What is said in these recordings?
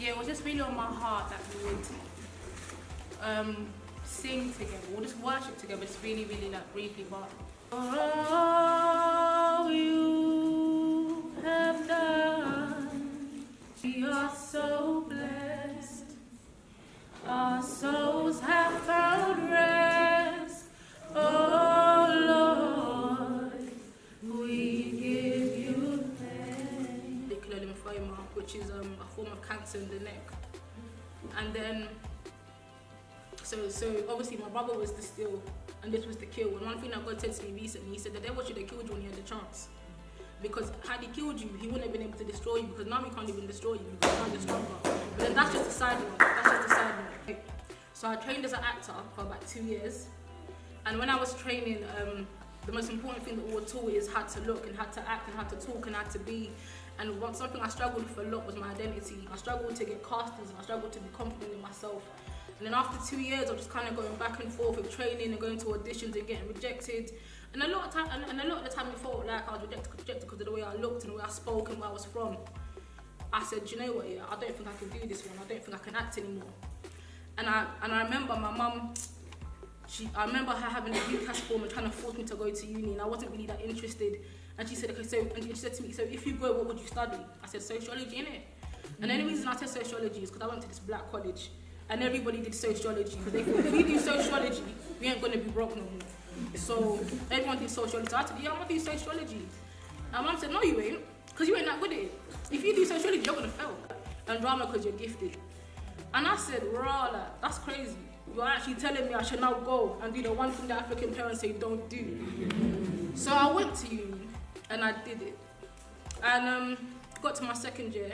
yeah, it was just really on my heart that we would sing together, or just worship together, just really, really like briefly. But for all you have done, we are so blessed. Our souls have found rest. Oh Lord, we give you thanks. Follicular lymphoma, which is a form of cancer in the neck. And then, so obviously my brother was the steal, and this was the kill. And one thing that God said to me recently, he said the devil should have killed you when he had the chance. Because had he killed you, he wouldn't have been able to destroy you, because now he can't even destroy you because now you're stronger. But then that's just a side note. That's just a side note. So I trained as an actor for about 2 years. And when I was training, the most important thing that we were taught is how to look and how to act and how to talk and how to be. And something I struggled with a lot was my identity. I struggled to get castings and I struggled to be confident in myself. And then after 2 years of just kind of going back and forth with training and going to auditions and getting rejected, and a lot of the time it felt like I was rejected because of the way I looked and the way I spoke and where I was from. I said, you know what, yeah, I don't think I can do this one. I don't think I can act anymore. And I remember my mum, I remember her having a UCAS form and trying to force me to go to uni, and I wasn't really that interested. And she said, okay, and she said to me, so if you go, what would you study? I said, sociology, innit? And the only reason I said sociology is because I went to this black college, and everybody did sociology, because they thought, if we do sociology, we ain't gonna be broke no more. So everyone did sociology. So I said, yeah, I'm gonna do sociology. And mum said, no, you ain't, because you ain't that good at it. If you do sociology, you're gonna fail. And drama, because you're gifted. And I said, raw, like, that's crazy. You're actually telling me I should now go and do the one thing that African parents say don't do. So I went to uni and I did it. And got to my second year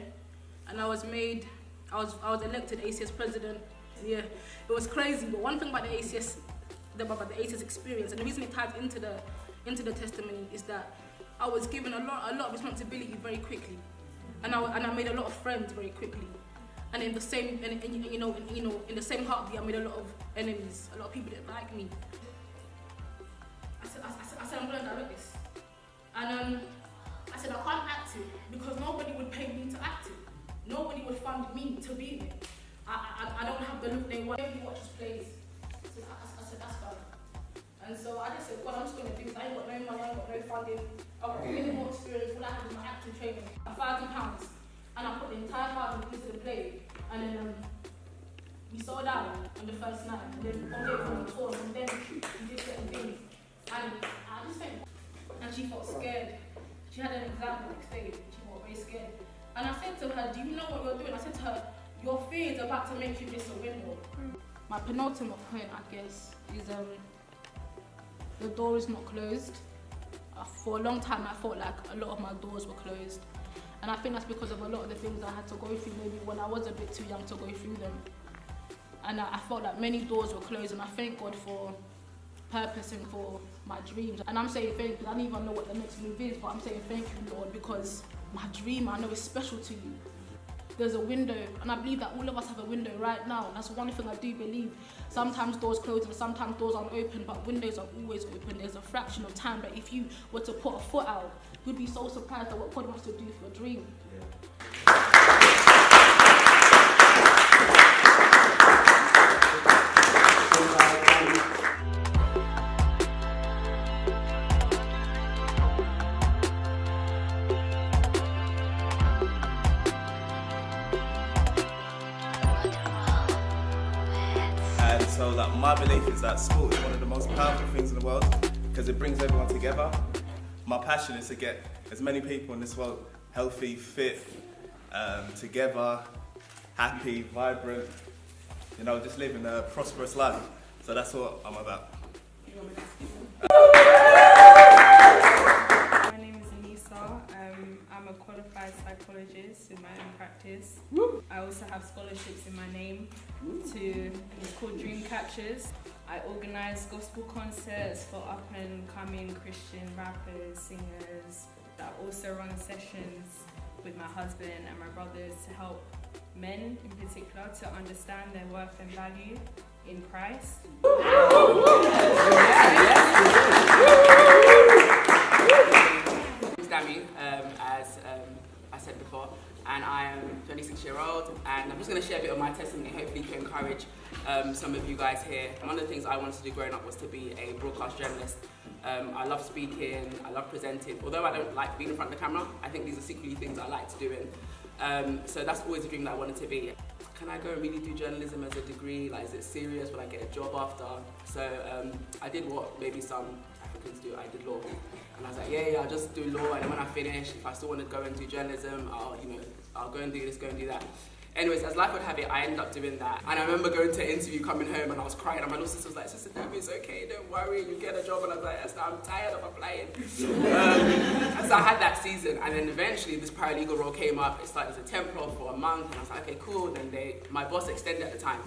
and I was elected ACS president. Yeah, it was crazy. But one thing about the ACS experience, and the reason it ties into the testimony, is that I was given a lot of responsibility very quickly, and I made a lot of friends very quickly. And in the same, in the same heartbeat, I made a lot of enemies, a lot of people that like me. I said, I'm going to direct this. And I said, I can't act it because nobody would pay me to act it. Nobody would fund me to be in it. I don't have the look they want. Nobody watches plays. So I said, that's fine. And so I just said, God, I'm just going to do this. I ain't got no money, I ain't got no funding. I've got really more experience. All I have is my acting training. £1,000. And I put the entire house into the play, and then we sold out on the first night, and then one day from the tour, and then we did certain things, and I just went, and she felt scared. She had an exam the next day, and she felt very scared. And I said to her, do you know what you're doing? I said to her, your fear is about to make you miss a window. My penultimate point, I guess, is the door is not closed. For a long time, I felt like a lot of my doors were closed. And I think that's because of a lot of the things I had to go through, maybe when I was a bit too young to go through them. And I felt like many doors were closed, and I thank God for purpose and for my dreams. And I'm saying thank you, I don't even know what the next move is, but I'm saying thank you, Lord, because my dream, I know, is special to you. There's a window, and I believe that all of us have a window right now. And that's one thing I do believe. Sometimes doors close and sometimes doors aren't open, but windows are always open. There's a fraction of time that if you were to put a foot out, you'd be so surprised at what God wants to do for a dream. Yeah. So like, my belief is that sport is one of the most powerful things in the world because it brings everyone together. My passion is to get as many people in this world healthy, fit, together, happy, vibrant, just living a prosperous life. So that's what I'm about. My name is Anissa. I'm a qualified psychologist in my own practice. I also have scholarships in my name it's called Dream Catchers. I organise gospel concerts for up and coming Christian rappers, singers. I also run sessions with my husband and my brothers to help men in particular to understand their worth and value in Christ. I said before, and I am 26-year-old, and I'm just going to share a bit of my testimony, hopefully to encourage some of you guys here. One of the things I wanted to do growing up was to be a broadcast journalist. I love speaking, I love presenting. Although I don't like being in front of the camera, I think these are secretly things I like to do. So that's always a dream that I wanted to be. Can I go and really do journalism as a degree? Like, is it serious? Will I get a job after? So I did what maybe some Africans do. I did law, and I was like, yeah, I'll just do law. And then when I finish, if I still want to go and do journalism, I'll go and do this, go and do that. Anyways, as life would have it, I ended up doing that. And I remember going to an interview, coming home, and I was crying. And my little sister was like, Sister Debbie, it's okay, don't worry, you get a job. And I was like, yes, I'm tired of applying. And so I had that season. And then eventually this paralegal role came up. It started as a temp role for a month. And I was like, okay, cool. Then my boss extended at the time.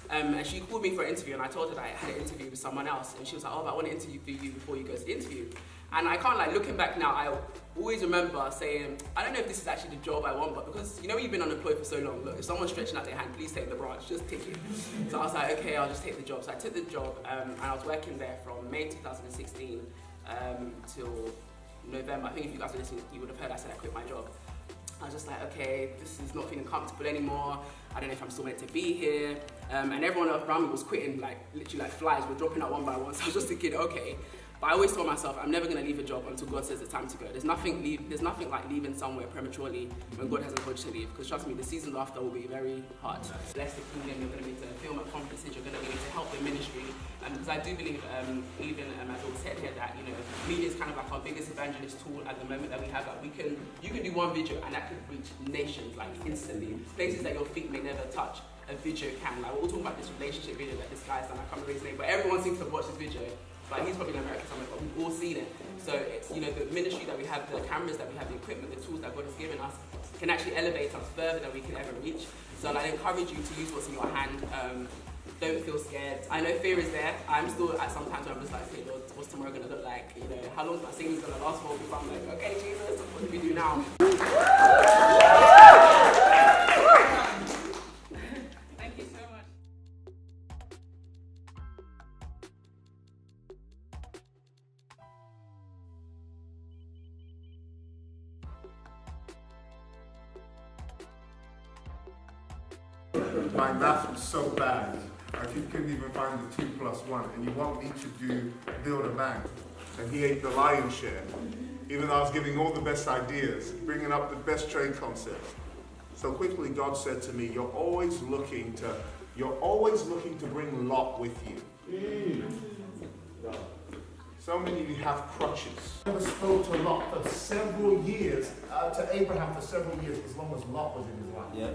And she called me for an interview, and I told her that I had an interview with someone else. And she was like, oh, but I want to interview you before you go to the interview. And I can't, like, looking back now, I always remember saying, I don't know if this is actually the job I want, but because, you know, when you've been unemployed for so long, look, if someone's stretching out their hand, please take the branch, just take it. So I was like, okay, I'll just take the job. So I took the job, and I was working there from May 2016 till November. I think if you guys were listening, you would have heard I said I quit my job. I was just like, okay, this is not feeling comfortable anymore. I don't know if I'm still meant to be here. And everyone around me was quitting, like, literally like flies, were dropping out one by one. So I was just thinking, okay. But I always told myself, I'm never going to leave a job until God says it's time to go. There's nothing like leaving somewhere prematurely when God hasn't told you to leave. Because trust me, the seasons after will be very hard. Bless the kingdom, you're going to be able to film at conferences, you're going to be able to help the ministry. Because I do believe, even as it was said here, that, you know, media is kind of like our biggest evangelist tool at the moment that we have. That you can do one video and that could reach nations, like, instantly. Places that your feet may never touch. A video can. Like, we're all talking about this relationship video that this guy's done. I can't remember his name, but everyone seems to have watched this video. Like, he's probably in America somewhere, but we've all seen it. So it's, you know, the ministry that we have, the cameras that we have, the equipment, the tools that God has given us can actually elevate us further than we can ever reach. So I encourage you to use what's in your hand. Don't feel scared. I know fear is there. I'm still at some times where I'm just like, okay, Lord, what's tomorrow gonna look like? You know, how long is my singing gonna last for? Before I'm like, okay, Jesus, what do we do now? Thank you so much. My math was so bad, I couldn't even find the 2 + 1, and you want me to build a bank, and he ate the lion's share, even though I was giving all the best ideas, bringing up the best trade concepts. So quickly God said to me, you're always looking to bring Lot with you. So many of you have crutches. I never spoke to Lot for several years, to Abraham for several years, as long as Lot was in his life. Yeah.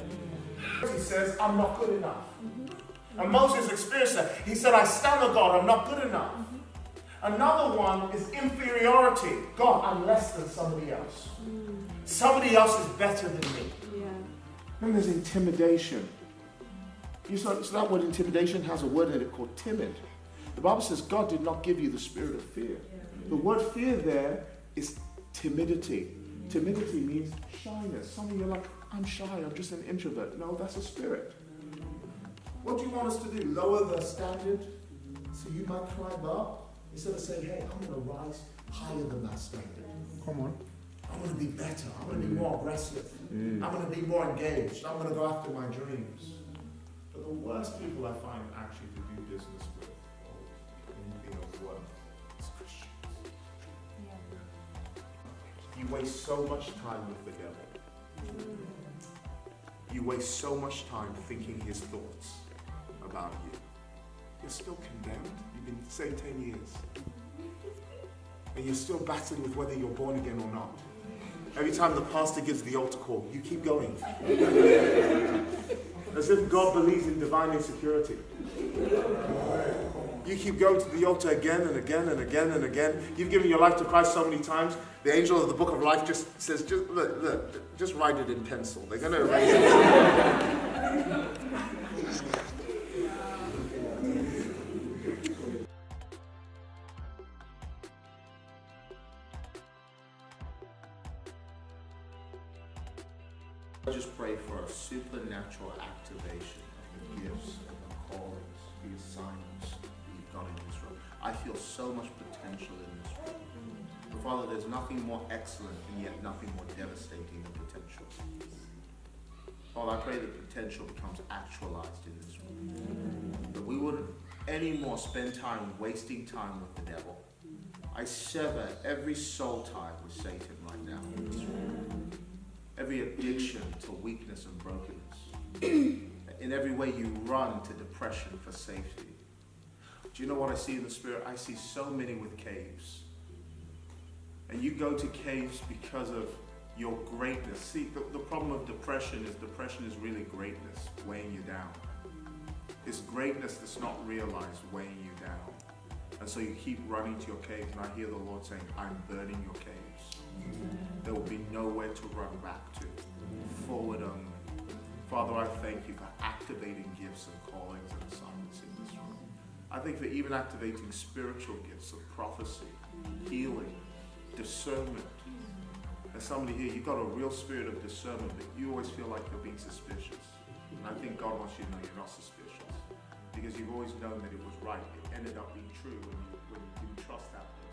He says, I'm not good enough. And Moses experienced that. He said, I stand on God, I'm not good enough. Another one is inferiority. God, I'm less than somebody else. Somebody else is better than me. Then there's intimidation. So that word intimidation has a word in it called timid. The Bible says God did not give you the spirit of fear. The word fear there is timidity. Timidity means shyness. Some of you are like, I'm shy, I'm just an introvert. No, that's a spirit. What do you want us to do? Lower the standard so you might climb up? Instead of saying, hey, I'm going to rise higher than that standard. Come on. I'm going to be better. I'm going to be more aggressive. I'm going to be more engaged. I'm going to go after my dreams. But the worst people I find actually to do business with, or anything of worth, is Christians. You waste so much time with the devil. You waste so much time thinking his thoughts about you. You're still condemned. You've been saved 10 years. And you're still battling with whether you're born again or not. Every time the pastor gives the altar call, you keep going. As if God believes in divine insecurity. You keep going to the altar again and again and again and again. You've given your life to Christ so many times. The angel of the book of life just says, just write it in pencil. They're going to erase it. I just pray for a supernatural activation of the gifts and the callings, the assignments that you've got in this room. I feel so much potential in this room. So Father, there's nothing more excellent and yet nothing more devastating than potential. Father, I pray that potential becomes actualized in this room. That we wouldn't anymore spend time wasting time with the devil. I sever every soul tie with Satan right now in this room. Every addiction to weakness and brokenness. In every way you run to depression for safety. Do you know what I see in the spirit? I see so many with caves. And you go to caves because of your greatness. See, the problem of depression is really greatness weighing you down. It's greatness that's not realized weighing you down. And so you keep running to your caves, and I hear the Lord saying, I'm burning your caves. There will be nowhere to run back to. Forward only. Father, I thank you for activating gifts and callings and assignments in this room. I think for even activating spiritual gifts of prophecy, healing, discernment. There's somebody here, you've got a real spirit of discernment, but you always feel like you're being suspicious. And I think God wants you to know you're not suspicious. Because you've always known that it was right. It ended up being true when you didn't trust that person.